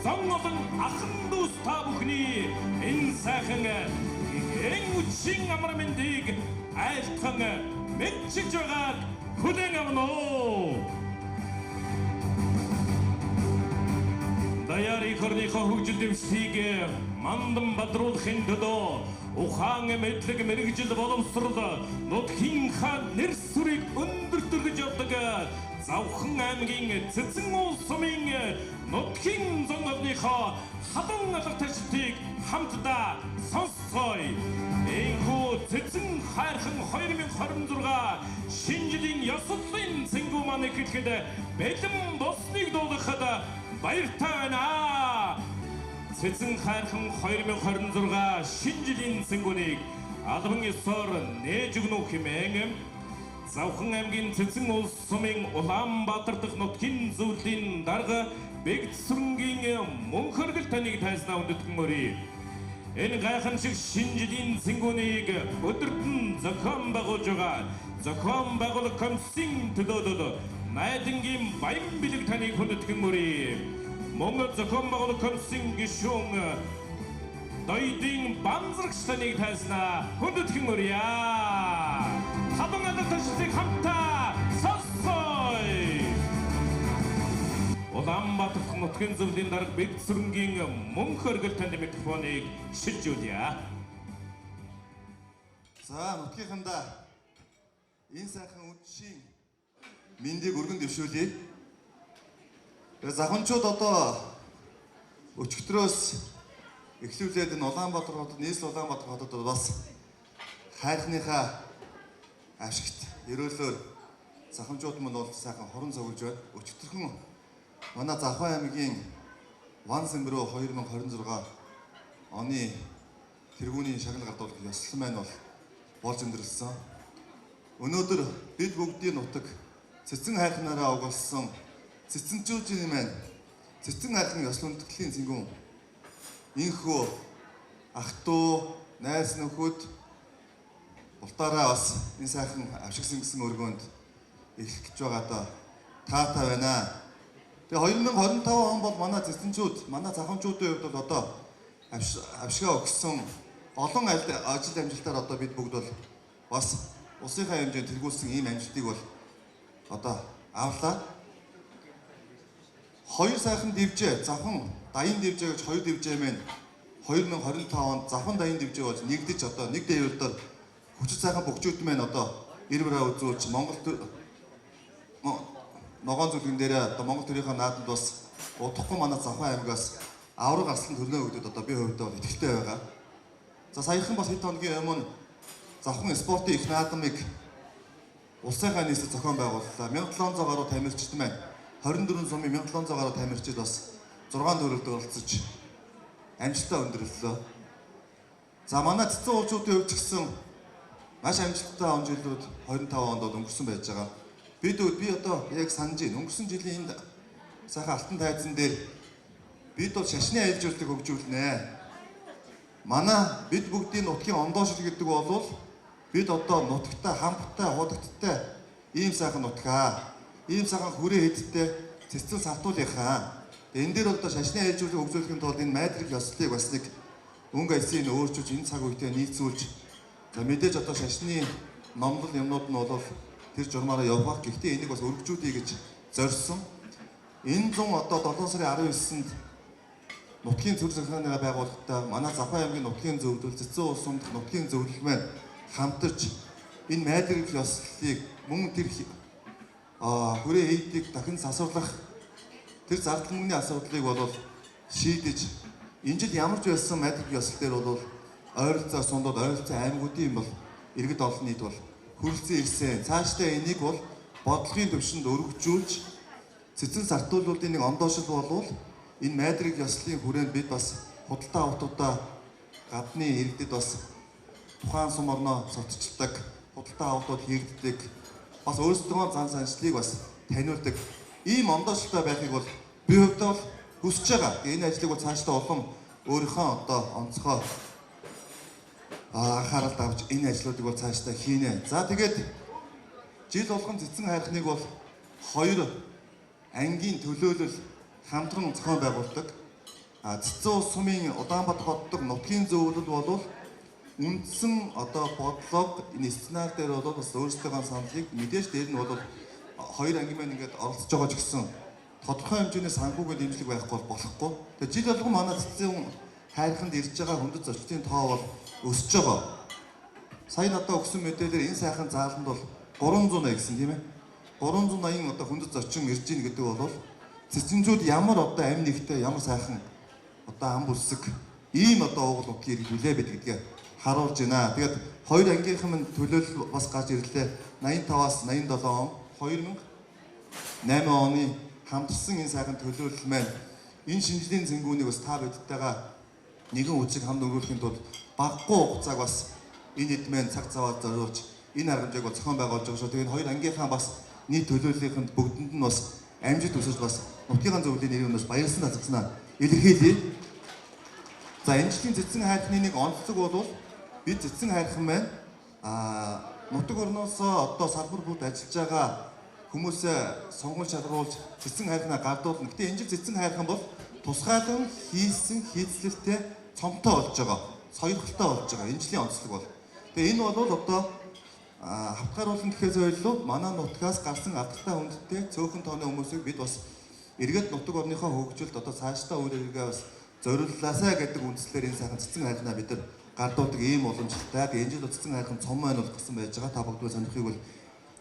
зон олон ахын дүүс та бүхний энэ сайхан үчийн амар мэндийг айлтхан мэдчилж байгааг хүлээн авна уу. Даяри хорныхоо хөгжил дэвсийг мандан бадруулахын төлөө ухаан мэдлэг мэрэгжил боловсрол нутгийн хаан нэр сүрийг өндөртөргөж явдаг Завхан аймгийн Цэцэн улс сумын нутгийн зон олныхоо халуун алгатчдыг хамтдаа сонсцгоё. Энэхүү Цэцэн хайрхан 2026 шинэ жилийн ёслолын цэнгүү маань эхлэхэд бэлэн болсныг дуулгахад баяртай байна. Цэцэн хайрхан 2026 шинэ жилийн цэнгүүнийг албан ёсоор нээж өгнө хэмээн Завхан аймгийн Цэцэн улс сумын Улаанбаатар дахь нутгийн зөвлөлийн дарга Бэгдсүрэнгийн мөн хөргөл таныг тайзнаа өндөдгөн. Энэ гайхамшиг шинэ жилийн цэнгүүнийг өдөрт нь зохион байгуулж байгаа зохион байгуулах комиссийн төлөөлөл Найдангийн баян бэлэг таныг хүндэтгэн мөн зохион байгуулах комиссийн гишүүн Дойдын Банзрагч таныг тайзнаа хүндэтгэн Халуун алгатчдыг хамтаа сонсцгоё. Улаанбаатар дахь нутгийн зөвлөлийн дарга Бэгдсүрэнгийн мөн хөргөл танд микрофоныг шилжүүлье. За нутгийнхандаа энэ сайхан үдшийн мэндийг өргөн дэвшүүлье. Завханчууд одоо өчигдрөөс эхлүүлээд энэ Улаанбаатар хотод нийслэл Улаанбаатар хотод бас хайрхныхаа ашигт ерөөлөөр завханчууд мань бол сайхан хорон цогулж байна. Өчигдөрхөн манай Завхан аймгийн Ван Сэмбрөө 2026 оны тэргүүний шагнал гардуулах ёслол маань бол болж өндөрлсөн. Өнөөдөр бид бүгдийн нутаг Цэцэн хайрхнаараа угалсан цэцэнчүүдийн маань Цэцэн хайрхны ёслол үндэтгэлийн цэнгүүн инхүү ах トゥ найз нөхөд Ултаараа бас энэ сайхан авшигсан гэсэн өргөөнд эхлэх гэж байгаадаа таатай байна. Тэгээ 2025 он бол манай цэцэнчүүд, манай завханчуудын хувьд бол одоо авшигаа өгсөн олон ажил амжилтаар одоо бид бүгд бол бас улсынхаа хэмжээнд тэргүүлсэн ийм амжилтыг бол одоо авлаа. Хоёр сайхан дэвжээ, Завхан даян дэвжээ гэж хоёр дэвжээ мэн 2025 онд Завхан даян дэвжээ болж нэгдэж одоо нэг дээвэрээр хүчит сайхан бөхчүүд маань одоо ирвэрээ үзүүлж Монгол ногоон зүлгэн дээр одоо Монгол төрийнхөө наадад бас удахгүй манай Завхан аймгаас авраг арслан төрнөө өгдөд одоо би хувьдаа итгэлтэй байгаа. За саяхан бас хэд хоногийн өмнө Завхан спортын их наадмыг улсынхаа нийслэл зохион байгууллаа. 1700 гаруй тамирчид маань 24 сумын 1700 гаруй тамирчид бас 6 төрөлд оролцож амжилтаа өндөрлөө. За манай цэцэн уулчуудын хувьд ч гэсэн маш амжилттай он жилүүд 25 онд өнгөрсөн байж байгаа. Би одоо яг санаж байна. Өнгөрсөн жилийн энд сайхан алтан тайзан дээр бид бол шашны аялал жуулчлалыг хөгжүүлнэ. Манай бид бүгдийн нутгийн ондоошил гэдэг бол бид одоо нутагтай, хамттай, худагттай ийм сайхан нутгаа, ийм сайхан хүрээ хэдтэй цэцэн сартуулынхаа. Энэ дээр одоо шашны аялал жуулчлалыг хөгжүүлэхийн тулд энэ майдрыг ёслолыг бас нэг өнгө айсыг өөрчилж энэ цаг үедээ нийцүүлж за мэдээж одоо шашны номлол юмнууд нь бол тэр журмаараа явах. Гэхдээ энийг бас өргөжүүлэе гэж зорьсон. Энэ 100 одоо 7 сарын 19-нд нутгийн цэвэр захиалгын байгууллагатай манай Завхан аймгийн нутгийн зөвлөл, Цэцэн улс сумд нутгийн зөвлөл маань хамтарч энэ майдрыг ёслолыг мөн тэр хүрээ хийдийг дахин засварлах тэр зардал мөнгөний асуудлыг бол шийдэж энэ жил ямар ч байсан майдрыг ёслол дээр бол ойролцоо сундууд ойролцоо аймагуудын бол иргэд олон нийт бол хүрэлцэн ирсэн. Цаашдаа энийг бол бодлогын төвшөнд өргөжүүлж цэцэн сартуулуудын нэг ондоошил болвол энэ майдрыг ёслолын хүрээнд бид бас худалдаа автобудаа гадны иргэдэд бас тухайн сум орноо цогцолдог, худалдаа автобуд хийгддэг, бас өөрсдөө зан санчлалыг бас таниулдаг. Ийм ондоошилтой байхыг бол би хувьдаа бол хүсэж байгаа. Энэ ажлыг бол цаашдаа олон өөрийнхөө одоо онцгой анхааралд авч энэ ажлуудыг бол цаашдаа хийнэ. За тэгээд жил болгон цэцэн хайрхныг бол хоёр ангийн төлөөлөл хамтран зохион байгуулдаг. Цэцэн улс сумын Улаанбаатар хотдог нутгийн зөвлөл бол үндсэн одоо бодлого энэ сценар дээр бол бас өөрсдийнхөө саналыг мэдээж дээр нь бол хоёр анги маань ингээд оролцож байгаа ч гэсэн тодорхой хэмжээний санхүүгийн дэмжлэг байхгүй болохгүй. Тэгээ жил болгон манай цэцэн хайрханд ирж байгаа хүндэт зочдын тоо бол өсөж байгаа. Сая надад өгсөн мэдээлэлээр энэ сайхан зааланд бол 380 гэсэн тийм ээ. 380 одоо хүндэт зочин ирж ийн гэдэг бол цэцэнзүүд ямар одоо амь нэгтэй ямар сайхан одоо ам бүсэг ийм одоо уугуул нутгийн ирэх хүлээ бид гэдгээ харуулж байна. Тэгээд хоёр ангийнхан минь төлөөлөл бас гарч ирлээ. 85-аас 87 он 2008 оны хамтарсан энэ сайхан төлөөлөл маань энэ шинжлэлийн зэнгүүнийг бас та бидтэйгээ нэгэн үцэг хамт өнгөрүүлэхэд бол багагүй хугацааг бас энэ хэд маань цаг цаваар зориулж энэ аргамжийг бол зохион байгуулж байгаа шүү. Тэгээд хоёр ангийнхаа бас нийт төлөөллийнхэнд бүгдэнд нь бас амжилт хүсэж бас нутгийн зөвлөлийн нэрээр бас баярлсан тасагснаа илэрхийлье. За энэ жилийн цэцэн хайрхны нэг онцлог бол бид цэцэн хайрхан маань нутаг орноос одоо салбар бүрт ажиллаж байгаа хүмүүсээ сонгон шалгаруулж цэцэн хайрхнаа гардуулна. Гэтэ энэ жил цэцэн хайрхан бол тусгайлан хийсэн хийцлэлтэй цомтой болж байгаа. Соёрхолтой болж байгаа. Энэ жилийн онцлог бол. Тэгээ энэ бол одоо хавтгааруулан гэхээс ойлоо манай нутгаас гарсан алдартай хүндтэй цөөхөн тооны хүмүүсийг бид бас эргээд нутаг орныхоо хөгжилд одоо цаашдаа үйл хэрэгээ бас зориуллаасаа гэдэг үндслээр энэ сайхан цэцэн хайрхнаа бид нар гардуулдаг ийм уламжлалтай. Тэгээ энэ жил цэцэн хайрхан цом маань бол гсэн байж байгаа. Та бүгд сонирхыг бол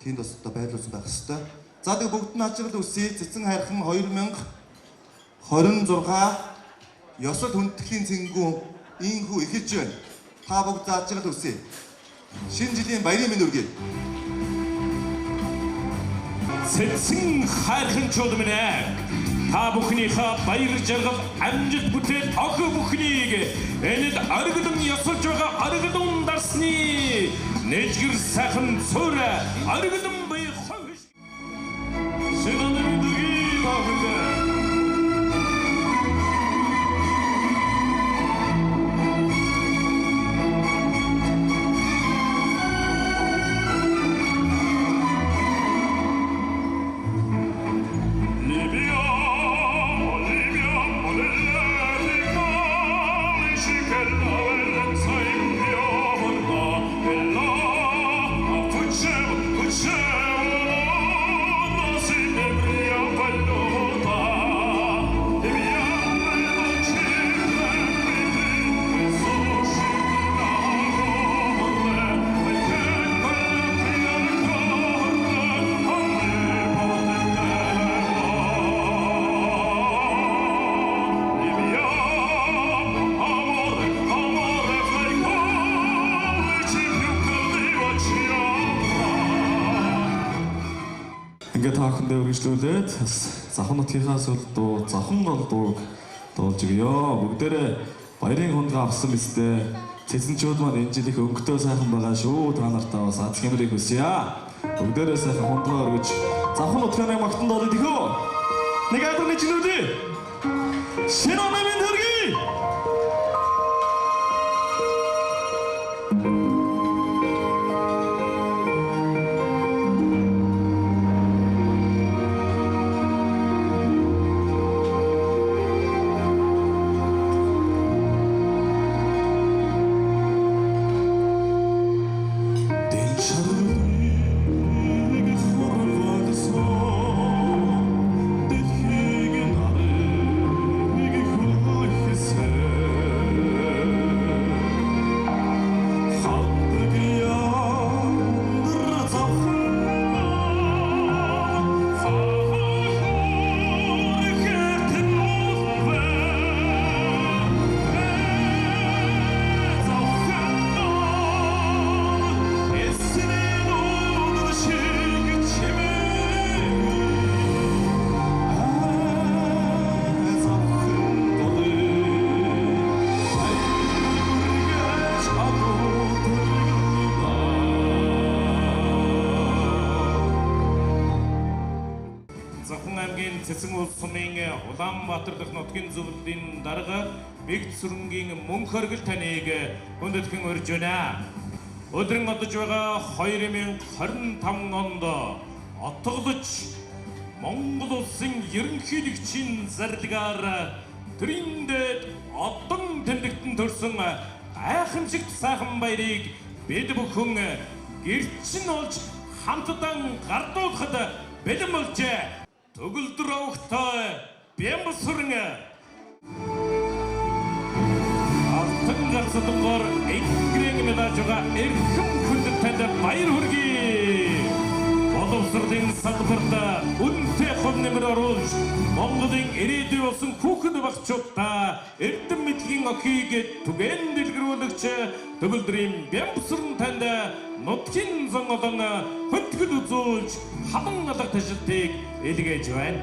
тэнд бас одоо байрлуулсан байх ёстой. За тэгээ бүгд нь ачаал үсээ цэцэн хайрхан 2026 ёсол хүндэтгэлийн цэнгүүн инхүү эхэлж байна. Та бүгд ачаал үсээ. Шинэ жилийн баярын минь үргэе. Цэцэн хайрханчууд минь та бүхнийхээ баяр жаргал амжилт бүтээл охин бүхнийг энэд аргилан ёсолж байгаа аргилан дарсны нэжгэр сайхан цуур аргилан бай ховш сэнэнэ дүги бахнэ Ингээд таахандаа үргэлжлүүлээд завхан нутгийнхаас дуу завхан дууг дуулж өгье. Бүгдээрээ баярын хундгаа авсан бистэ. Цэцэнчүүд маань энэ жил их өнгөтэй сайхан байгаа шүү. Та нартаа бас аз хэмрийг хүсье. Бүгдээрээ сайхан хундгаа өргөж завхан нутгийн магтанд орё тэхөө. Нэг адны чинүүдээ. Шинонэмэн хөргий. Цэцэн улс сумын Улаанбаатар дахь нутгийн зөвлөлийн дарга Бэгд сүрэнгийн мөнх оргил таныг хүндэтгэн урьж байна. Өдрөн одож байгаа 2025 онд отголж Монгол улсын ерөнхийлөгчийн зарлагаар Тэрэнд одон тэмдэгтэн төрсөн гайхамшигт сайхан баярыг бид бүхэн гэрчин олж хамтдан гардуулахад бэлэн болжээ. Төгөлдөр авахтай Бямбасран алтан гарцдангор энгэрэг медажга эрхэм хүндэт танд баяр хүргэе. Боловсролын салбарт үнэтэй хувь нэмэр оруулж Монголын ирээдүй болсон хүүхэд багчуудаа эрдэм мэдлэгийн охийг түгээн дэлгэрүүлэгч төгөлдрийн Бямбасран танд нутгийн зан олон хөтгөл үзүүлж хаман алга ташлтыг илгээж байна.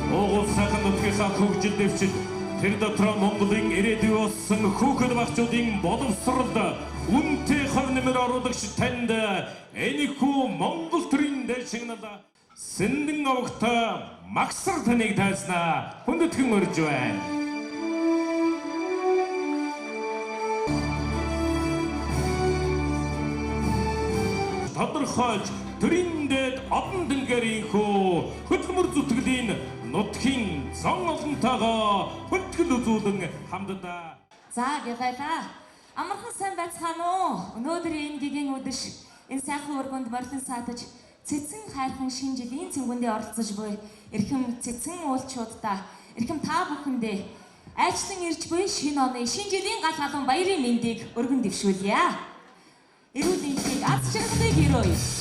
Монгол сайхан нутгийнхаа хөгжил дэвшил тэр дотор Монголын ирээдүй болсон хүүхэд багчуудын боловсролд үнэтэй хувь нэмэр оруулагч танд энэхүү Монгол төрийн дэшигнал сэндэн авахта магсар таныг тайлснаа хүндэтгэн өрж байна. Тодорхойлж төрийн дэд одон дэлгэрийнхүү хөдөлмөр зүтгэлийн нутгийн зан олонтойгоо хөтгөл үзүүлэн хамтдаа. За гялайлаа. Амархан сайн байцгаана уу? Өнөөдөр энэ гигийн өдөш энэ сайхан өргөнд морилон саатаж цэцэн хайрхан шинэ жилийн цэнгүндээ оролцож буй эрхэм цэцэн уулчуудаа эрхэм та бүхэндээ айчлан ирж буй шинэ оны шинэ жилийн гал халуун баярын мэндийг өргөн дэвшүүлье. Эрүүл энхийг аз жаргалыг өрөөе.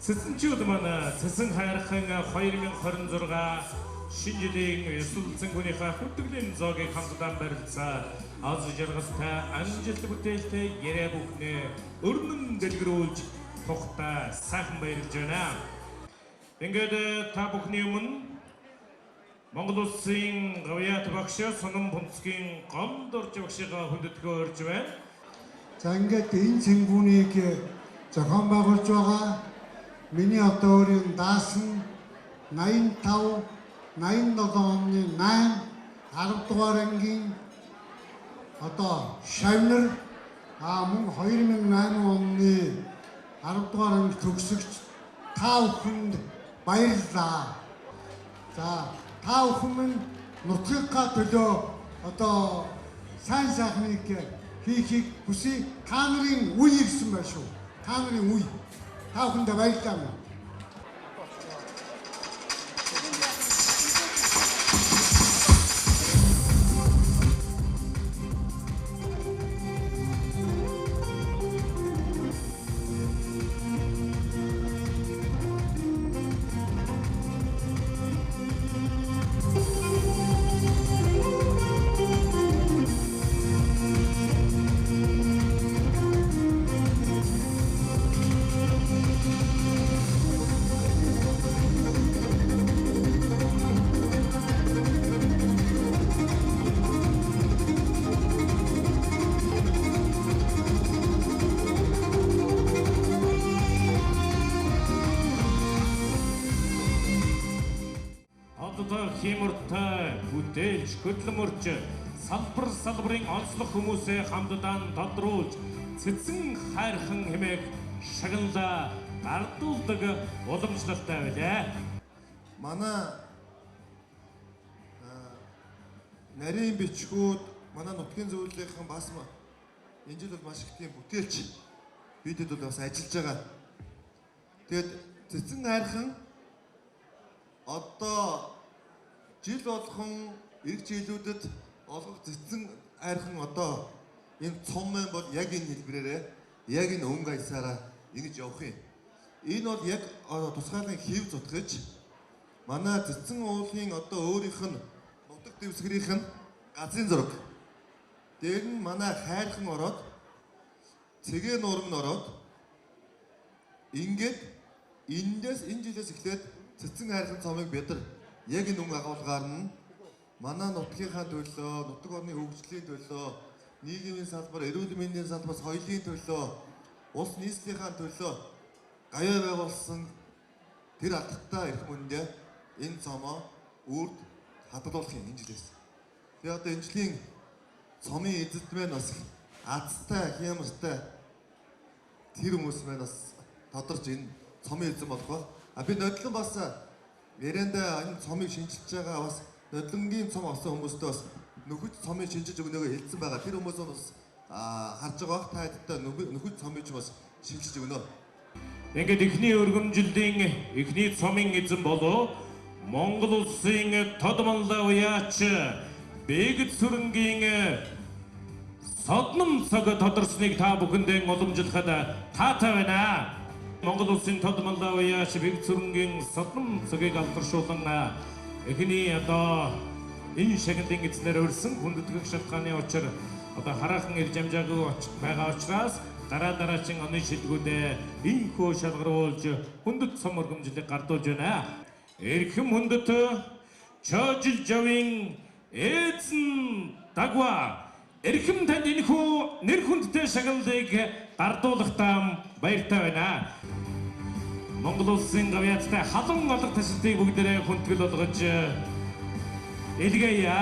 Цэцэнчүүд маань цэцэн хайрхан 2026 шинэ жилийн ёслол цэнгүүнийхээ хөтгөлийн зоогийг хамтдаа барилцсан. Аз жаргалтай амжилт бүтээлтэй яриа бүхнээ өрнөн дэлгэрүүлж тухтай сайхан баярлж байна. Ингээд та бүхний өмнө Монгол Улсын гавьяат багш Сонон Бунцгийн гомдорж багшигаа хүндэтгэн өрж байна. За ингээд энэ цэнгүүнийг зохион байгуулж байгаа миний одоо өөрийн даасан 85 87 оны 8 10 дугаар ангийн одоо шавнар мөн 2008 оны 10 дугаар анги төгсөгч та бүхэнд баярлалаа. За та бүхэн минь нутгийнхаа төлөө одоо сайн сайхныг хийхийг хүсье. Та нарын үе ирсэн байна шүү. Та нарын үе. Та бүхэндээ баярлалаа. бүтээлч, хөдөлмөрч, салбар салбарын онцлог хүмүүсээ хамтдаа тодруулж цэцэн хайрхан хэмээх шагналаа гардуулдаг уламжлалтай байлаа. Манай нарийн бичгүүд манай нутгийн зөвлөлийн бас энэ жил бол маш их тийм бүтээлч бидэд бол бас ажиллаж байгаа. Тэгээд цэцэн хайрхан одоо жил болгон ирэх жилүүдэд олгох цэцэн хайрхан одоо энэ цом маань бол яг энэ хэлбэрээрээ яг энэ өнгө аясаараа ингэж явах юм. Энэ бол яг тусгаалan хэв зутгаж манай цэцэн уулын одоо өөрийнх нь нутаг дэвсгэрийнх нь газрын зураг. Дээр нь манай хайрхан ороод цэгээ нурам ороод ингээд энэ жилээс эхлээд цэцэн хайрхан цомыг бид нар яг энэ өнгө агуулгаар нь манай нутгийнхаа төлөө, нутаг орны хөгжлийн төлөө, нийгмийн салбар, эрүүл мэндийн салбар, соёлын төлөө, улс нийслэлийн төлөө гаяа байгуулсан тэр алдартай эрх мөндөд энэ цомоо үрд хадгалуулах юм энэ жилээс. Тэгээ одоо энэ жилийн цомын эзэд маань бас азтай, хямртай тэр хүмүүс маань бас тодорч энэ цомын эзэн болох ба. Би нодлон бас ярианда энэ цомыг шинжилж байгаа бас нодлонгийн цом авсан хүмүүстээ бас нөхөд цомыг шинжилж өгнөгөө хэлсэн байгаа. Тэр хүмүүс бас харж байгаа та хэдтэй нөхөд цомыг бас шинжилж өгнө. Ингээд эхний өргөмжиллийн эхний цомын эзэн болов Монгол улсын тодмонлоо уяач Бэгд сүрэнгийн содном цаг тодорсныг та бүхэндээ уламжлахад таатай байна. Монгол улсын тодмонлоо уяач Бэгд сүрэнгийн содном цагийг алдаршуулан эхний одоо энэ шагналын эзнэр өрсөн хүндэтгэх шалтгааны учир одоо хараахан ирж амжаагүй байгаа учраас дараагийн оны шилгүүдээ инхүү шалгаруулж хүндэт цом өргөмжлийг гардуулж байна. Эрхэм хүндэт чожил жавын эзэн дагва эрхэм танд энэхүү нэр хүндтэй шагналыг гардуулахдаа баяртай байна. Монгол улсын гавьяаттай халуун алга ташилтыг бүгдээрээ хүндэтгэл болгож илгээе.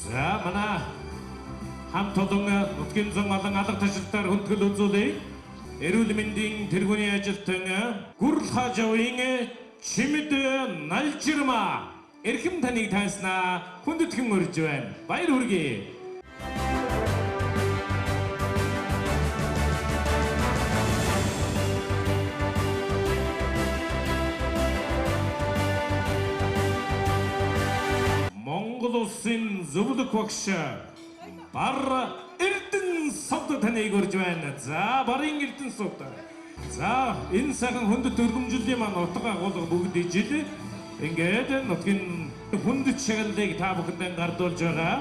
За манай хамт олон нутгийн зам олон алга ташилтаар хүндэтгэл үзүүлээ. Эрүүл мэндийн тэргүүний ажилтан Гүрэл Хаажавын чимэд налжирма эрхэм таныг тайснаа хүндэтгэн өрж байна. Баяр хүргэе. Монгол улсын зөвлөх багш Бар Эрдэнэ сод таныг өрж байна. За барын Эрдэнэ сод. За энэ сайхан хүндэт өргөмжлийн маань утга агуулга бүгд ижил ингээд нутгийн хүндэт шагналыг та бүхэндээ гардуулж байгаа.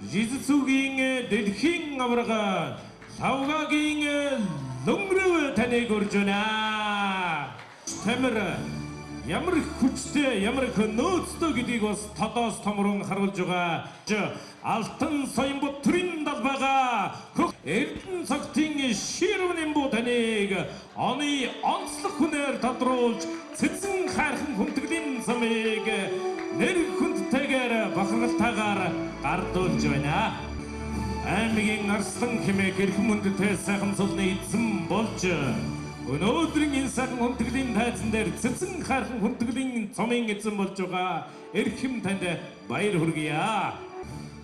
Жижигцүүгийн дэлхийн аврага Савгагийн лөмрөв таныг өрж байна. Тамир ямар их хүчтэй, ямар их нөөцтэй гэдгийг бас тодоос томрон харуулж байгаа. Алтан соёмбот төрийн далбайгаа хөх Эрдэнэ цагтын ширвэн буу таныг оны онцлог хүнээр тодруулж цэцэн хайрхан хүндэтгэлийн цомыг нэр хүндтэйгээр бахархалтайгаар гардуулж байна. Аймгийн арслан хэмээх эрхэм хүндтэй сайхан цолны эзэн болж өнөөдрийн энэ сайхан хүндэтгэлийн тайзан дээр цэцэн хайрхан хүндэтгэлийн цомын эзэн болж байгаа эрхэм танд баяр хүргье.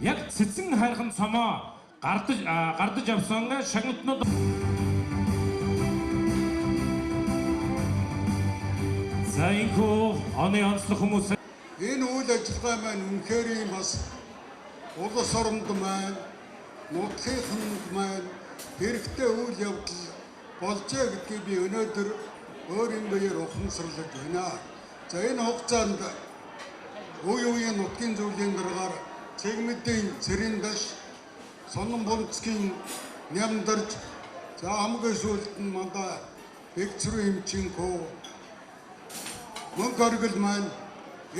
Яг цэцэн хайрхан цомоо гардаж авсан шагналтнууд за инхүү оны онцлог хүмүүс Энэ үйл ажиллагаа маань үнэхээр бас улс оронд маань нутгийнханд маань хэрэгтэй үйл явдал болжээ гэдгийг би өнөөдөр өөрийн биеэр ухамсарлаж байна. За энэ хугацаанд үе үеийн нутгийн зөвлөлийн дараагаар цэгмэдийн цэрийн даш сонон бунцгийн нямдарч за хамгийн сүүлд нь мандаа Бэгцрүү эмчинхүү мөн горгол маань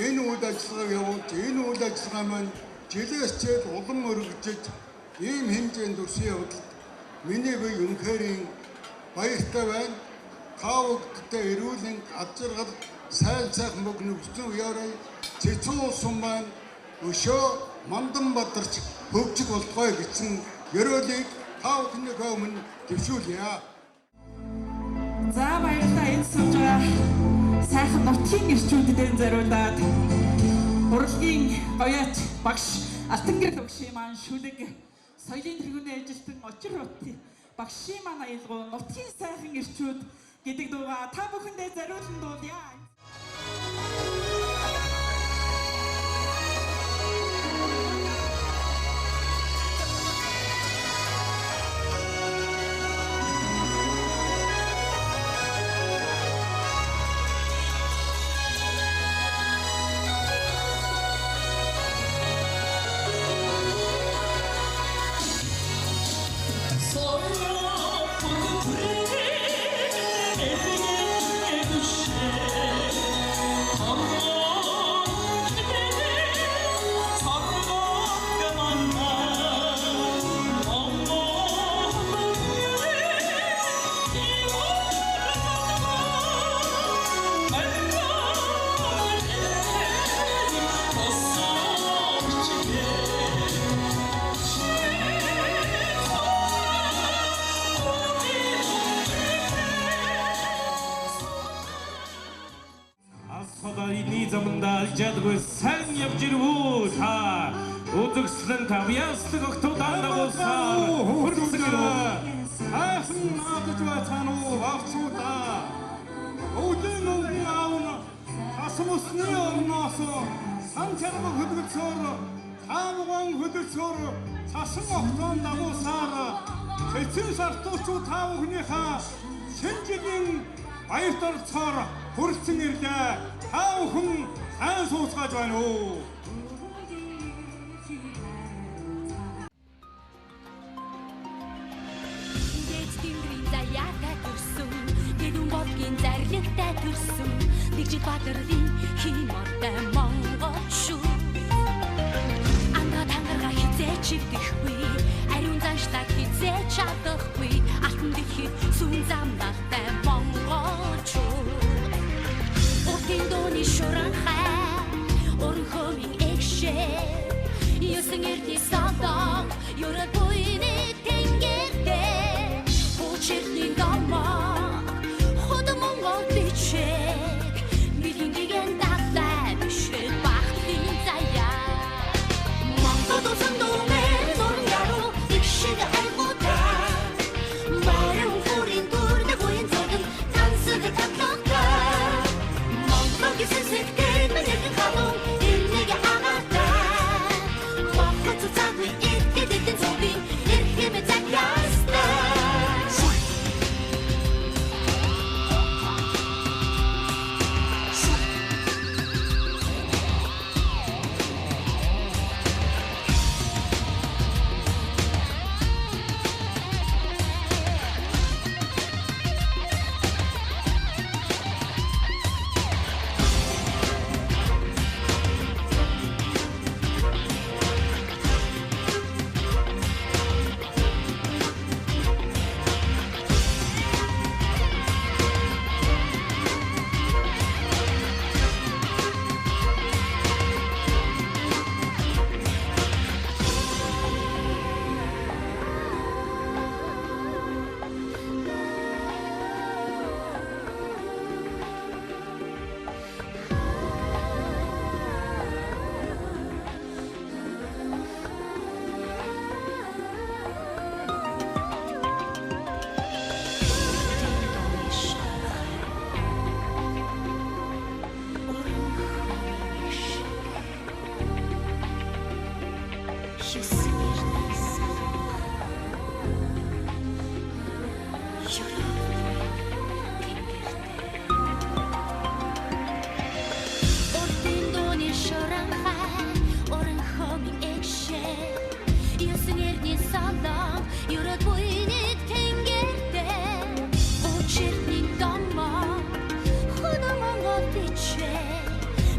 энэ үйл ажиллагааг явуулж энэ үйл ажиллагаа маань жилээс жил улам өргөжөж ийм хэмжээнд өрсөн явдалд миний бие үнэхээр баяртай байна. Та бүхэдтэй эрүүлийн ажиргал сайн сайхан мөг нөхцөн үеэрээ цэцэн улсын маань өшөө мандан бадарч хөгжих болтугай гэсэн ёроолыг та бүхний өмнө дэвшүүлье. За баярлалаа энэ сууж байгаа сайхан нутгийн ирчүүдэд зориулаад урлагийн гоёч багш Алтангэр өгшийн маань шүлэг соёлын тэргүүний ажилтан очир хотын багшийн маань аялгуу нутгийн сайхан ирчүүд гэдэг дууга та бүхэндээ зориулсан дуулъя. Жадгүй сайн явж ирвүү та үзэгслэн тавьяаслаг октодaan дагуулсаар хүрсгэрээ хайсан наадж байцаан уу авцуудаа өөдөн уяавна асмусны орноос санчарма хөдөлсөөр таамган хөдөлсөөр цасан октоон дагуулсаар цэцэн сартуучуу та бүхнийхээ шинжлэгийн баярт орцоор хүрсэн ирлээ. Та бүхэн сайн сууцгааж байна уу? Дэцтингрийн заяатай төрсөн, дэдүүн болгийн зарлагтай төрсөн, дэгжид баатарын хин мортай Монгол шүү. Ангад ангарга хизээ чивдэхгүй, ариун заншлаг хизээ чадахгүй, алтан дэхид сүүн замналтай Монгол шүү. Уртын дууны шуранхай, орхомын экшээ, юусэн эрдий садаг, юрад буйны тэнгэрдээ, учирний гамаа, ход Монгол бичэг, бидний гэн дагтай бишээ бахтын заяа. Монгол усан дүүмээр дурнгаруу, икшэг айгуутай, баруун хүрийн дурдаг уян цогн, тансаг татлогтай. Сэнсэтгэн мэнэрхэн халуун ирнэгэ хагаатай Хвапхат цуцаагүй иргэдэдэн цугийн ирхэмэ цагяастай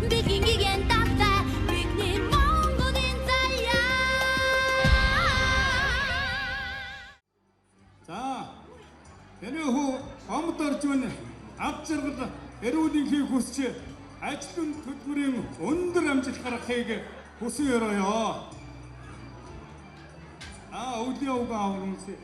Begin again, that big name, Mongo in Zaya. багчмын ад жаргал эрүүлэнхийг хүсч ажлын хөтөлбөрийн өндөр амжилт гаргахыг хүсэн өрөөё. Өвлийн уг аав үнсээ.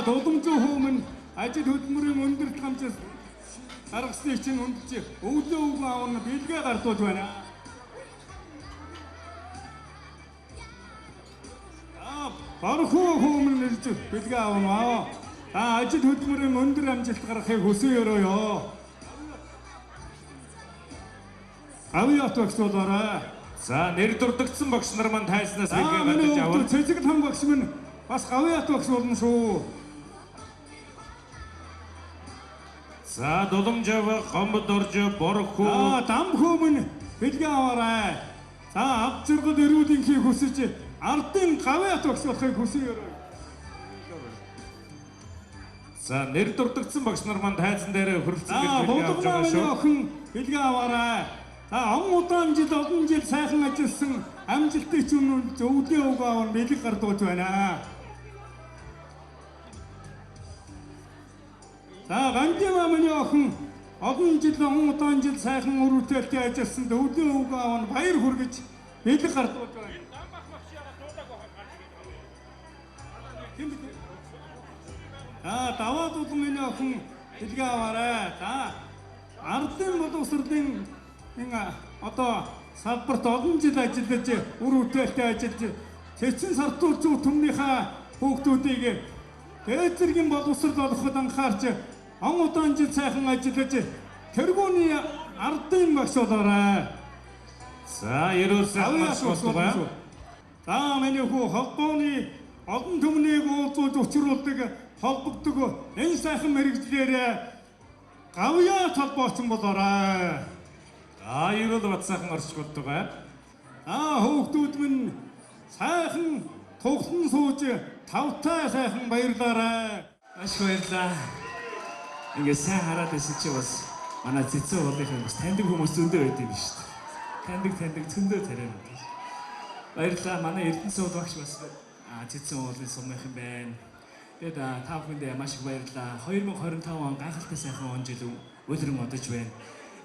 Дуламжийн хүмүүс ажил хөтөлбөрийн өндөрт хамжаас гаргасныг чинь үндэж өвлийн уг аав нь бэлгээ гардуулж байна. Бархуу хүмүүс нэрж бэлгээ авна. Ажил хөтөлбөрийн өндөр амжилт гаргахыг хүсэн өрөөё. Авьяат багш болоорой. За нэр дурдгдсан багш нар манд тайснаас бэлгээ гадаж авал. Цэцэг том багш минь бас авьяат багш болно шүү. За дулумжав гомбод орж борхуу. Дамхүү минь бэлгээ аваарай. За ав зургад эрүүлэнхийг хүсэж ардын гавьяат багш болохыг хүсэн өрөөё. За нэр дурдгдсан багш нар манд тайзан дээр хөрөлцөн бэлгээ авч байгаа шүү. Охин бэлгээ аваарай. Олон жил сайхан ажилласан амжилттай ч үнэн өвлийн уг аав нь бэлэг гардуулж байна. Гандима миний охин олон жил сайхан өрөвдөлтөй ажилласан өвлийн уг аав нь баяр хүргэж бэлэг гардуулж байна. Даваад бол миний охин бэлгээ аваарай. Ардын боловсролын одоо салбарт олон жил ажиллаж үр бүтээлтэй ажиллаж цэцэн сартуул зүү түмнийхээ хүүхдүүдийг дээд зэргийн боловсрол олоход анхаарч удаан жил сайхан ажиллаж тэргүүний ардын багш болоорой. За ерөөсөө маш болтугай. Миний хүү холбооны олон түмнийг уулзуулж учруулдаг холбогддог энэ сайхан мэргэжлээр гавьяат холбоочин болоорой. Юу л бат сайхан орч болтугай. Хүүхдүүд минь сайхан туглан сууж тавтай сайхан баярлаарай. Маш баярлаа. Ингээ сайн хараад байсан чи бас манай цэцэн уулынхаа бас таньдаг хүмүүс зөндөө байд юм шүү дээ. Таньдаг зөндөө тариа. Баярлалаа. Манай Эрдэнэсийн багш бас цэцэн уулын сумынх юм байна. Тэгээд та бүхэндээ маш их баярлалаа. 2025 он гайхалтай сайхан он жил үлрэн одож байна.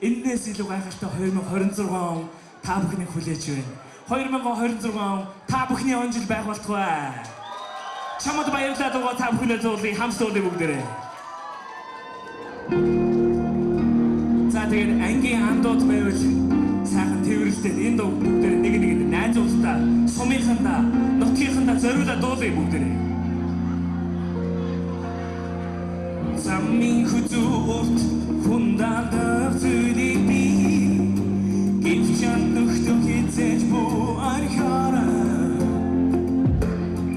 Энээс илүү гайхалтай 2026 он та бүхнийг хүлээж байна. 2026 он та бүхний он жил байх болтугай. Чамд баярлалаа дугаа та бүхнээ зуулыг хамсуулъя бүгдээрээ. За тэгээд ангийн андууд байвал сайхан тэрвэрлэлтэй энэ дуу бүгдээр нэг найзуултаа сумынхандаа нутгийнхандаа зориулаад дуулъя бүгдээрээ. Замын хүзүүрт хүндалдаг зүйлийг би гинчан нөхтөг хизээж буу архаараа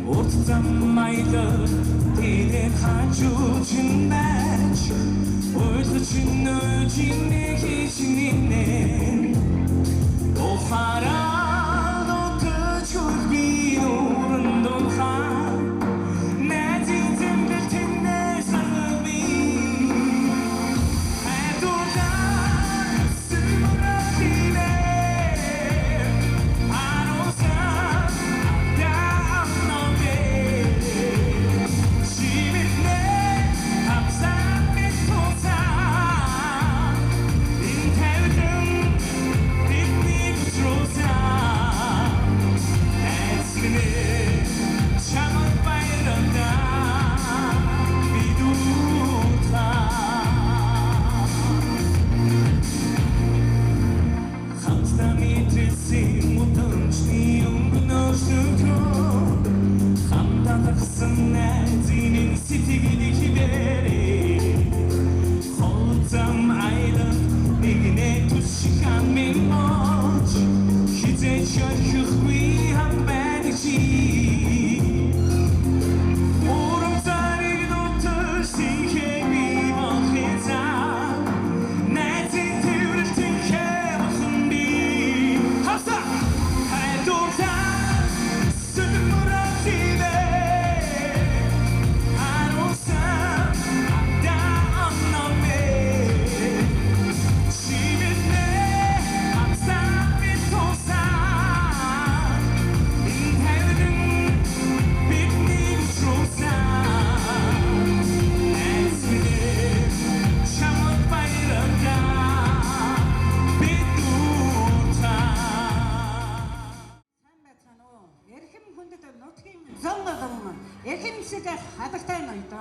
урт зам маялал тэдэн хажууч наач ойлж чиний хийшнинэ охараа дотож би урандон хаа найзын зэмдэл тэнэс би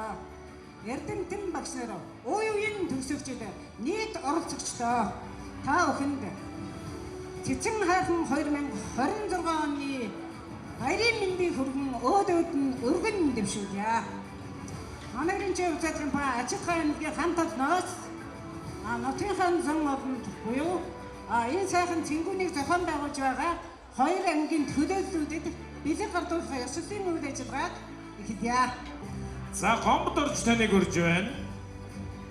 оролцогчдоо, Эрдэнэтэн багш нар, үеийн төгсөгчид, нийт оролцогчдоо та бүхэнд Цэцэн хайрхан 2026 оны баярын мэндийг хүргэн өөдөөд нь өргөн дэвшүүлье. Манайрын зөвлөлийн ба Ачаатгай аймгийн хамт олноос нутгийн зам олонд буюу энэ сайхан цэнгүүнийг зохион байгуулж байгаа хоёр аймгийн төлөөллүүдэд бэлэг гардуулах ёслолын үйл ажиллагааг эхэлье. За Гомбод орж таныг урьж байна.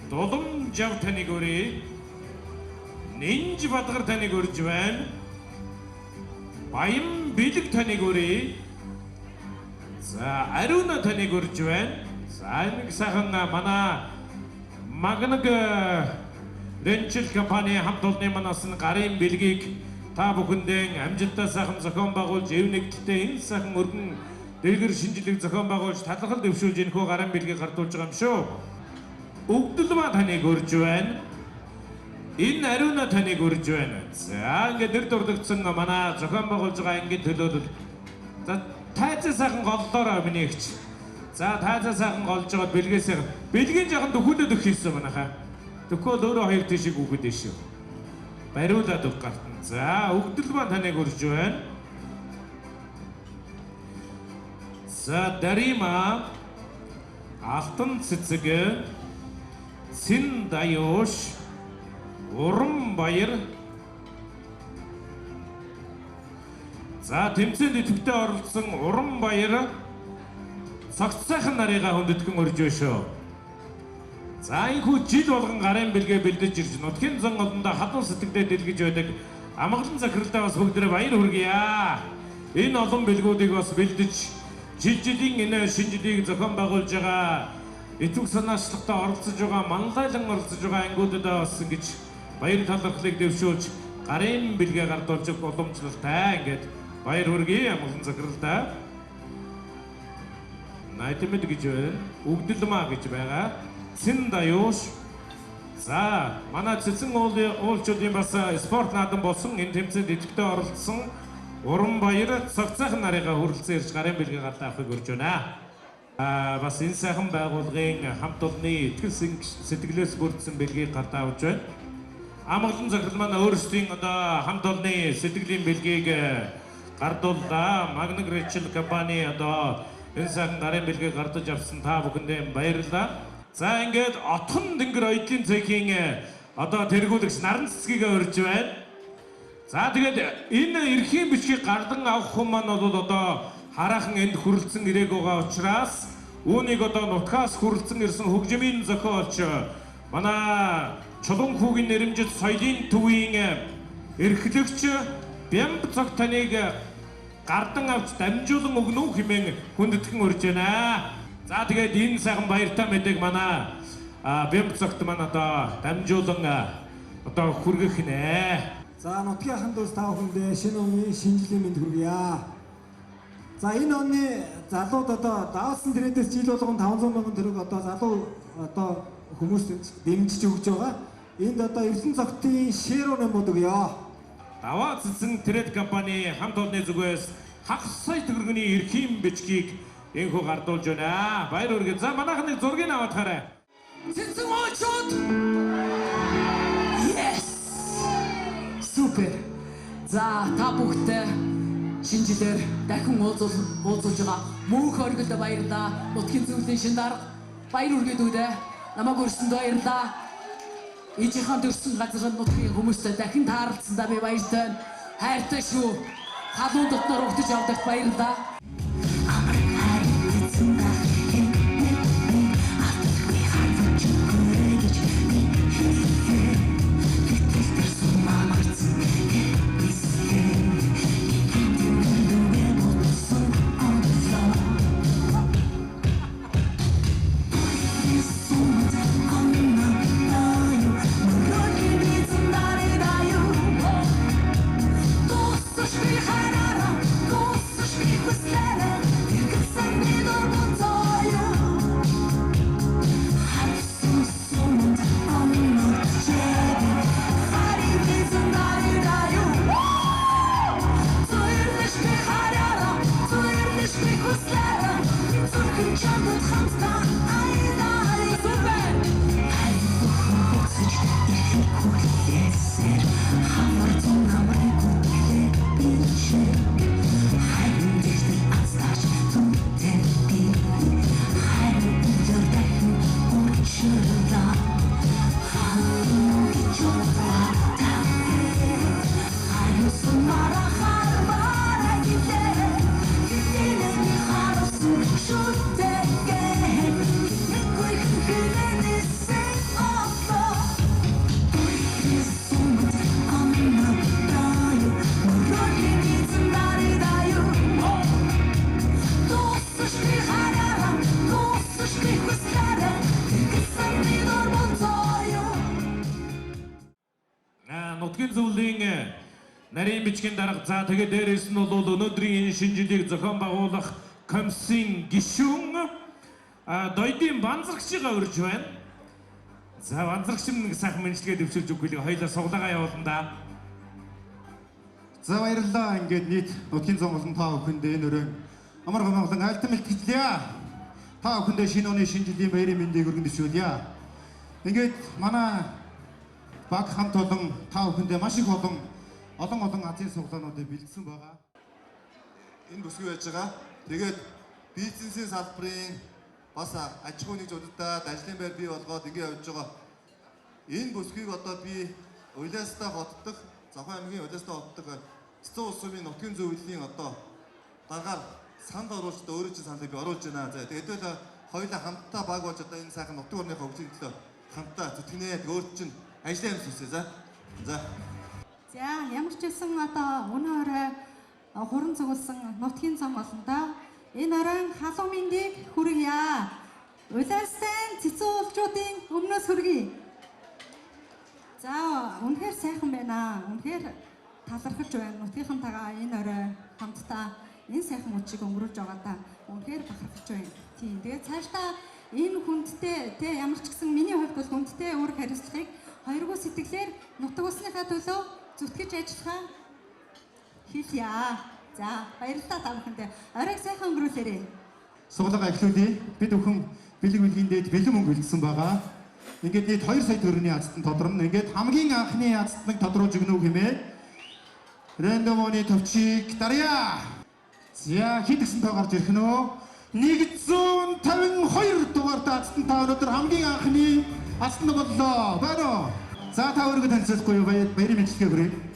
Дулам жав таныг урье. Нинж Бадгар таныг урьж байна. Баян бэлэг таныг урье. За Ариуна таныг урьж байна. За энэ сайхан манай Магнаг ренчил компани хамт олонны манаас нь гарын бэлгийг та бүхэндээ амжилттай сайхан зохион байгуулж эвнэгдэлтэй энэ сайхан өргөн дэлгэр шинжилгээ зохион байгуулж талархал дэвшүүлж энэхүү гарын бэлгийг гардуулж байгаа юм шүү. Өгдөлмаа таныг урьж байна. Энэ Ариуна таныг урьж байна. За ингээд нэр дурдгдсан манай зохион байгуулж байгаа ангийн төлөөлөл. За тайзан сайхан голлоор миний ихч. За тайзан сайхан голж байгаа бэлгээсээ бэлгийн жоохон дөхүүлээд өгөх хийсэн манайхаа. Дөхөөл өөрөө хоёр тийшээ гүгэд дээ шүү. Бариулаад өг гартан. За өгдөлмаа таныг урьж байна. За Дарима Алтан цэцэг Сын Даюш Уран баяр. За тэмцээнд идэвхтэй оролцсон Уран баяр цагт сайхан нарыгаа хүндэтгэн урьж байна шүү. За энэхүү жил болгон гарын бэлгээ бэлдэж ирж нутгийн зан олондоо хадуун сэтгэлдээ дэлгэж байдаг амгалан захиралтай бас бүгдээ баяр хүргье. Энэ олон бэлгүүдийг бас бэлдэж жилийн энэ шинжилгээг зохион байгуулж байгаа эцэг санаачлагтай оролцож байгаа манлайлан оролцож байгаа ангиудад бас ингэж баяр талархлыг дэвшүүлж гарын бэлгээ гардуулж уламжлалтай ингээд баяр хүргэе амгалан захиралтай. Найтмэд гэж байна. Өгдөлмаа гэж байгаа. Сын Даюш. За манай цэцэн уулчуудын бас спорт наадам болсон энэ тэмцээнд идэвхтэй оролцсон Уран баяр цагт сайхан нарыгаа хүрэлцэн ирж гарын бэлгээ гартаа авахыг урьж байна. Бас энэ сайхан байгууллагын хамт олонны итгэл сэтгэлээс бүрдсэн бэлгийг гартаа авч байна. Амгалан захирал маань өөрсдийн одоо хамт олонны сэтгэлийн бэлгийг гардууллаа. Магнаг ренчил компани одоо энэ сайхан гарын бэлгийг гардаж авсан та бүхэндээ баярлалаа. За ингээд отхон дэнгэр оёдлын цэхийн одоо тэргүүлэгч наран цэцгийгээ урьж байна. За тэгээд энэ эрхийн бичгийг гардан авах хүн маань бол одоо хараахан энд хүрэлцэн ирээг байгаа учраас үүнийг одоо нутгаас хүрэлцэн ирсэн хөгжмийн зохиолч манай Чулуун хүүгийн нэрэмжит соёлын төвийн эрхлэгч Бямб цог таныг гардан авч дамжуулан өгнө үү хэмээн хүндэтгэн урьж байна. За тэгээд энэ сайхан баяртай мэдээг манай Бямб цогт маань одоо дамжуулан одоо хүргэх нэ. За нутгийн ахын дүүс та бүхэндээ шинэ оны шинжилгээ мэнд хүргье. За энэ оны залууд одоо давсан трендээс жил болгон 500 мянган төгрөг одоо залуу одоо хүмүүст дэмжиж өгж байгаа. Энд одоо Эрдэнэ цогтын ширүү нэмүүд өгье. Даваа цэцэн тред компани хамт олонны зүгээс хагас сая төгрөгийн эрхийн бичгийг энэхүү гардуулж байна. Баяр хүргэе. За манайхан нэг зургийг аваад хараа. Цэцэн очоод. Yes. Супер. За та бүхэнд шинэ жилээр дахин уулзуулж байгаа мөнх оргилд баярлалаа. Нутгийн зөвлөлийн шин дарга баяр хүргээд өгдөө. Намайг өрсөнд баярлалаа. Ижийнхэн төрсөн газар нутгийн хүмүүстэй дахин таарлцсандаа би баяртай байна. Хайртай шүү. Халуун дотноор угтаж авдагт баярлалаа. Harara, нутгийн зөвлөлийн нарийн бичгийн дарга за тэгээд дээрээс нь бол өнөөдрийн энэ шинэ жилийг зохион байгуулах комиссийн гишүүн Дойдын банзрагчигаа урьж байна. За банзрагч нэг сайхан мэдлэгээ дэвшүүлж өгөхийг хоёулаа суглаагаа явуулна да. За баярлалаа. Ингээд нийт нутгийн зам болон та бүхэндээ энэ өрөө амар гомглон альтан мэлтгэлээ. Та бүхэндээ шинэ оны шинэ жилийн баярын мэндийг өргөн дэвшүүлье. Ингээд манай баг хамт олон та бүхэндээ маш их олон азийн суглаануудыг бэлдсэн байгаа. Энэ бүсгүй байж байгаа. Тэгээд бизнесийн салбарын бас аж ахуйн нэгжүүдэд ажлын байр бий болгоод ингэ явж байгаа. Энэ бүсгүйг одоо би Улаастай хотдох, Завхан аймгийн Улаастай хотдох Цэцэн улс орны нутгийн зөвлөлийн одоо даргаар санд оруулж өөрөө чинь саналыг би оруулж байна. За тэгээд л хоёулаа хамтдаа баг болж одоо энэ сайхан нутгийн орныхоо хөгжлийн төлөө хамтдаа зүтгэнээд өөр чинь ажлын амьд хийсэ. За ямар ч байсан одоо өнөө орой хуран цугласан нутгийн зам болно да. Энэ оройн халуун мэндийг хүргье. Улаастай цэцэн уулчуудын өмнөөс хүргэе. За үнэхээр сайхан байна. Үнэхээр талархаж байна. Нутгийнхантайгаа энэ орой хамтдаа энэ сайхан өдрийг өнгөрүүлж байгаа да. Үнэхээр бахархаж байна. Тийм. Тэгээд цаашдаа энэ хүндтэй ямар ч гэсэн миний хувьд бол хүндтэй үүрэг хариуцлагыг хоёргүй сэтгэлээр нутаг улсныхаа төлөө зүтгэж ажиллахаа хийлье. За баярлалаа та бүхэндээ. Оройг сайхан өнгөрүүлээрэй. Суглаагаа эхлүүлье. Бид бүхэн бэлэг бэлгийндээ бэлэн мөнгө бэлдсэн байгаа. Ингээд нийт 2 сая төгрөгийн азтан тодорно. Ингээд хамгийн анхны азтныг тодруулж өгнө үү хэмээн рандомны төвчийг дарья. За хэд гэсэн тоо гарч ирэх нь вэ? 152 дугаартай азтан та өнөөдөр хамгийн анхны азтан боллоо. Байна уу? За та өөрийгөө танилцуулахгүй юу? Баярын мэдлэгээ хүргэе.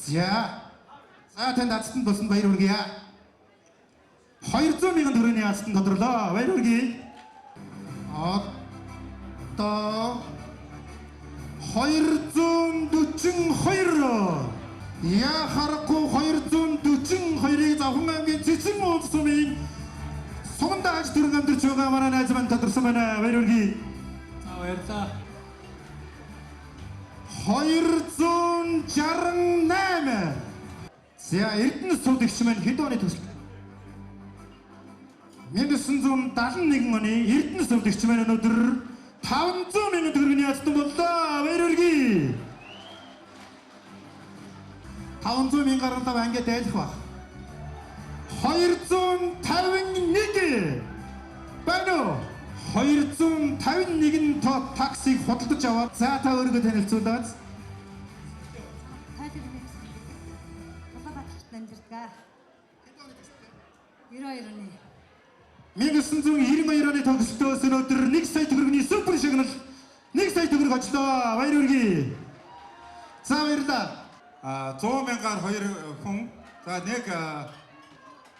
За танд азтанд болсон баяр хүргэе. 200,000 төгрөгийн азтан тодорлоо. Баяр хүргэе. Одоо 242. Я харахгүй 242-ыг Завхан аймгийн Цэцэн улс орны сумдааж төрөн амьдарч байгаа манай найз маань тодорсон байна. Баяр хүргэе. За баярлалаа. 268. За Эрдэнэ сувдагч маань хэд оны төсөл? 1971 оны Эрдэнэ сувдагч маань өнөөдөр 500,000 төгрөгийн азтан боллоо. Баяр хүргэе. 500,000 гаргалаа ангид айлах баг. 251. Байна уу? 251 таксиг худалдаж аваад за та өөрийгөө танилцуулаад. Нандирдгаа. 92 оны. 1992 оны тогтолцоос өнөөдөр 1 сая төгрөгийн супер шагнал 1 сая төгрөг очлоо. Баяр хүргэе. За баярлалаа. 100,000-аар 2 хүн. За нэг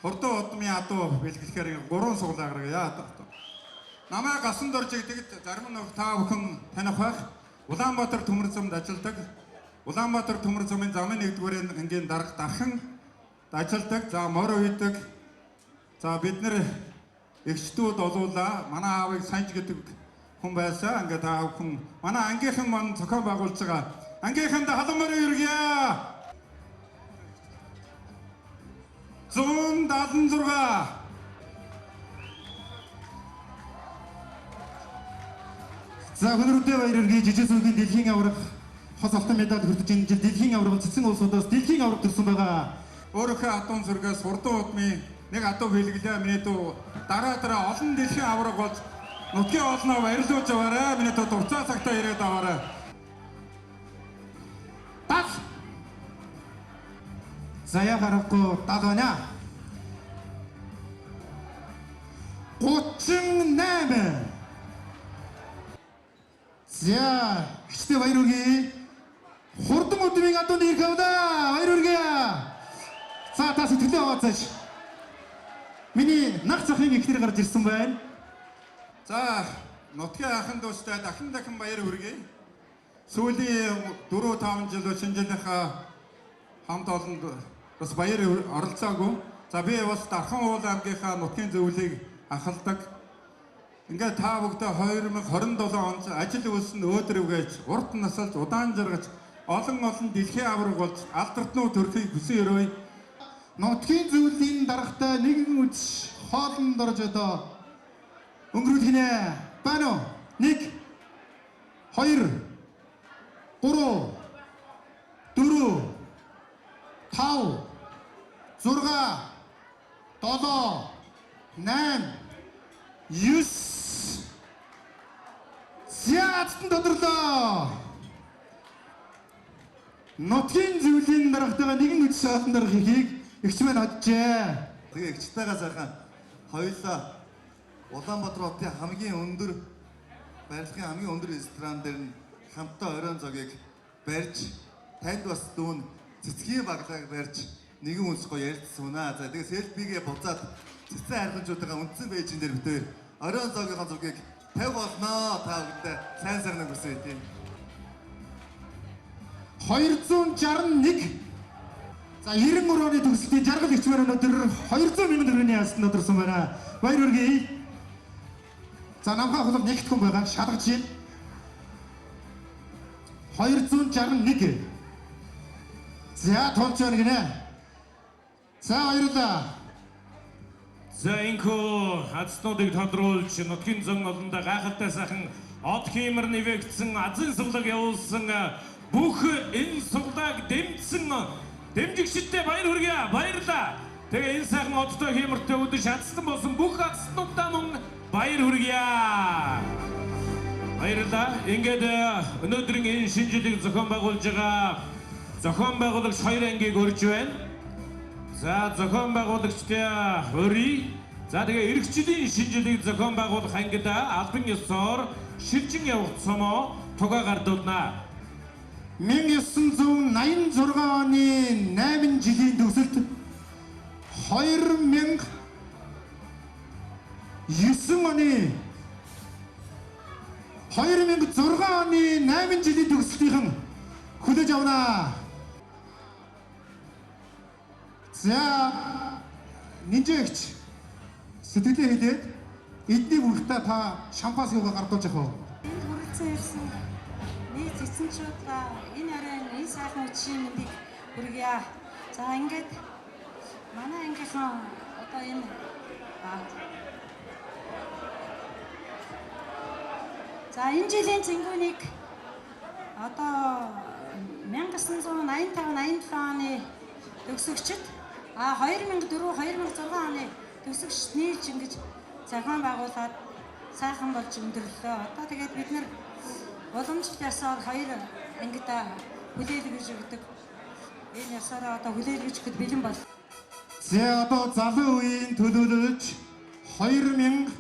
хурдан удмын адуу бэлгэлэхээр 3 суглаа гаргая. Намайг гасан дорж игдэг зарим нь та бүхэн таних байх. Улаанбаатар төмөр замд ажилладаг. Улаанбаатар төмөр замын замын 1-р ангийн дарга дархан ажилладаг. За морь үйдэг. За бид нэр эгчдүүд олуулаа. Манай аавыг санж гэдэг хүн байсан. Ингээ та бүхэн манай ангийнхан маань зохион байгуулж байгаа. Ангийнханд халуун морь үргье. 176. За өнөөдөр баяр хүргэе. Жижиг сүнгийн дэлхийн аварга хос алтан медаль хүртэж энэ жил дэлхийн аварга цэцэн улсуудаас дэлхийн аварга төрсөн байгаа. Өөрийнхөө адуун зургаас хурдан удмын нэг адуу хэлгэлээ. Миний дүү дараа олон дэлхийн аварга болж нутгийн олноо баярлуулж аваарай. Миний дүү дурцаа цагтаа ирээд аваарай. Тас. Заяа харахгүй дагана. 38. За, ихтэй баяр хүргэе. Хурдан удмын адуунд ирэх авлаа. Баяр хүргэе. За, та сэтгэлээ аваацаач. Миний нах захын ихнэр гарч ирсэн байна. За, нутгийн ахын дүүстэй дахин баяр хүргэе. Сүүлийн 4-5 жил шинжлэхийнхаа хамт олонд бас баяр оролцоогүй. За би бас Дархан уул аймгийнхаа нутгийн зөвлөлийг ахалдаг. Ингээд та бүгдээ 2027 онд ажил үйлсэн өөдрөвгөөж, урт насалж, удаан жаргаж, олон дэлхийн авраг болж алдартнуу төрхийг хүсэн өрөөе. Нутгийн зөвлөлийн даргатай нэгэн үдш хоолнд орж одоо өнгөрүүлэх нэ. Байна уу? 1 2 3 4 5 6 7 8 9 Зяатан тодорлоо. Нутгийн зөвлөлийн даргатайгаа нэгэн үдш хоолнд орох ихийг эгч маань оджээ. Тэгээ эгчтэйгээ сайхан хоёулаа Улаанбаатар хотын хамгийн өндөр барилгын хамгийн өндөр ресторан дээр нь хамтдаа оройн зогийг барьж танд бас дүүн цэцгийн баглааг барьж нэгэн үнсгүй ярилцсанаа. За тэгээ селфигээ буцаад цэцэн хайрханчуудаа үндсэн бэйжин дээр битээр оройн зоогийнхаа зургийг 50 болноо. Та бүхэндээ сайн сайхныг хүсье тийм. 261 За 93 оны төгсөлтийн жаргал эгч маань өнөөдөр 200 мянган төгрөгийн ястанд тодорсон байна. Баяр хүргэе. За намхаа хулгал нэгтгэн байгаа шалгаж байна. 261. За тонч байна гинэ. За баярлалаа. За инхүү хацнуудыг тодруулж нутгийн зан олондоо гайхалтай сайхан од хиймэр нэвэгдсэн азын суглаг явуулсан бүх энэ суглааг дэмжсэн дэмжигчдээ баяр хүргэе. Баярлалаа. Тэгээ энэ сайхан одтой хиймэртэй өдөр шатсан болсон бүх хацнуудаа мөн баяр хүргэе. Баярлалаа. Ингээд өнөөдрийн энэ шинэ жилийг зохион байгуулж байгаа зохион байгуулагч 2 ангийг өрж байна. За зохион байгуулагчтай өрий. За тэгээ эх жилийн шинэ жилийг зохион байгуулах ангид албан ёсоор шилжин явах цомоо тугаа гардуулнаа. 1986 оны 8 жилийн төгсөлд 2009 оны 2006 оны 8 жилийн төгсөлтийн хүлээж авнаа. За нинжэгч сэтгэлээ хэлээд эдний бүртээ та шампанс юугаа гардуулж явах уу? Энд хүрэлцэн ирсэн нийт эзэнчүүдээ энэ оройн энэ сайхан үдшийн мэндийг хүргье. За ингээд манай ангийнхан одоо энэ за энэ жилийн цэнгүүнийг одоо 1985-87 оны төгсөгчд 2004-2006 оны төгсөгчд нийлж ингэж зохион байгуулад сайхан болж өндөрлөө. Одоо тэгээд бид нар уламжлалт ясаар 2 ангидаа хүлээлгэж өгдөг. Энэ ясаараа одоо хүлээлгэж өгөхөд бэлэн бол. За одоо залуу үеийн төлөөлөж 2005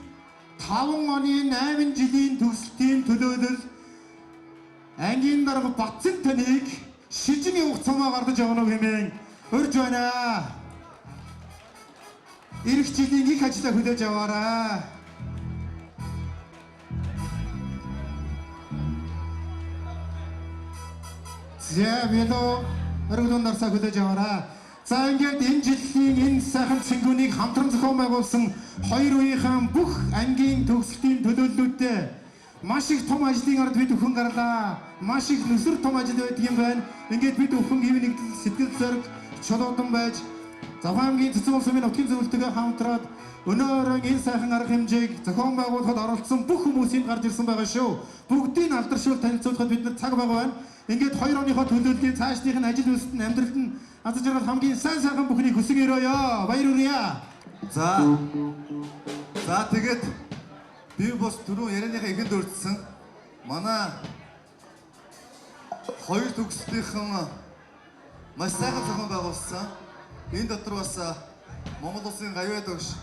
оны 8 жилийн төгсөлтийн төлөөлөл ангийн дарга Батцэн таныг шижин явах цомоо гардаж явна хэмээн өрж байна. Ирэх жилийн их ажлаа хүлээж аваарай. За бидөө өргөдөн дарсаа хүлээж аваарай. За ингээд энэ жилийн энэ сайхан цэнгүүнийг хамтран зохион байгуулсан 2 үеийнхэн бүх ангийн төгсөлтийн төлөөллүүдтэй маш их том ажлын ард бид өхөн гарлаа. Маш их нүсэр том ажил байдаг юм байна. Ингээд бид өхөн хэв нэгдэл сэтгэл зориг чулуудан байж Завхан аймгийн Цэцэн улсын нутгийн зөвлөлтөйгээ хамтраад өнөөдөр энэ сайхан арга хэмжээг зохион байгуулахад оролцсон бүх хүмүүсийн гарч ирсэн байгаа шүү. Бүгдийг алдаршуул танилцуулахад бид нар цаг байгаа байна. Ингээд 2 оныхоо төлөөллийн цаашдынх нь ажил үйлсэд нь амьдралд нь аз жаргал хамгийн сайн сайхан бүхнийг хүсэн өрөөё. Баяр хүргэе. За тэгээд би бас түрүү ярианыхаа ихэнд өрдсөн манай 2 төгсөлтийнхэн маш сайхан зохион байгуулсан. Энэ дотор бас Монгол улсын гавьяа төгш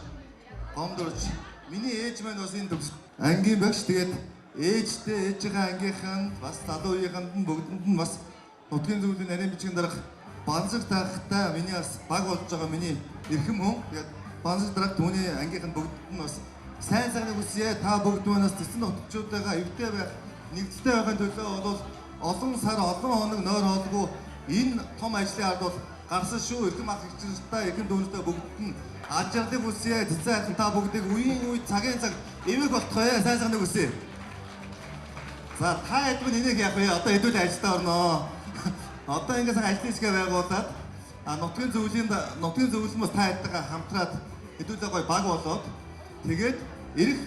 гомдорч миний ээж маань бас энэ төгс ангийн багш тэгээд ээжтэй ээжийнхээ ангийнхан бас залуу үеийнхэнд нь бүгдэнд нь бас нутгийн зөвлөлийн нарийн бичгийн дарга банзаг таахтай миний бас баг болж байгаа миний эрхэм хүн тэгээд банзаг дарга түүний ангийнхан бүгдэнд нь бас сайн сайхныг хүсье. Та бүгд манаас цэцэн нутгчуудаа эвтэй байх нэгдэлтэй байхын төлөө бол олон сар олон хоног нойр хоолгүй энэ том ажлын ард бол гарсан шүү. Эрхэм ах эгчтэй эрхэм дүүнтэй бүгд нь аж аргалыг хүсье. Цэцэн хайрхан та бүгдийг үеийн үед цагийн цаг Имэг болтгоё. Сайн санаг үсэ. За та хэд минь энийг яах вэ? Одоо хэдүүл ажилдаа орноо. Одоо ингээд ажлын хэсгээ байгуулад нутгийн зөвлөлийн бас та хэдтэйгээ хамтраад хэдүүлээ гоё баг болоод тэгээд ирэх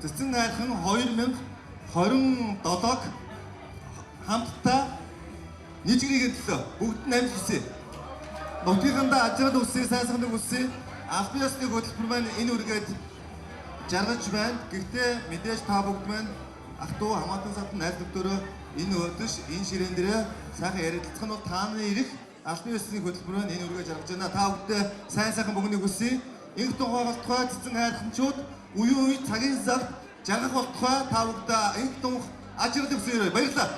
цэцэн хайрхан 2027-г хамтдаа нийжгэрийн төлөө бүгд нь амжилтсэ. Нутгийнхандаа ажрал үсээ, сайн санаг үсээ. Албан ёсны хөтөлбөр маань энэ үргээд жаргаж байна. Гэхдээ мэдээж та бүгд маань ах トゥ хамаатан садан найз нөхдөөрөө энэ өдөш энэ ширээн дээрээ сайхан ярилцах нь бол тааны ирэх албан ёсны хөтөлбөр маань энэ үргээ жаргаж байна. Та бүхэндээ сайн сайхан бүгнийг хүсье. Инх тухайгалтгай цэцэн хайрхамчууд үе үе цагийн цагт жаргах болтугай та бүхэнд инх тунх ажрал өсөөрэй. Баярлалаа.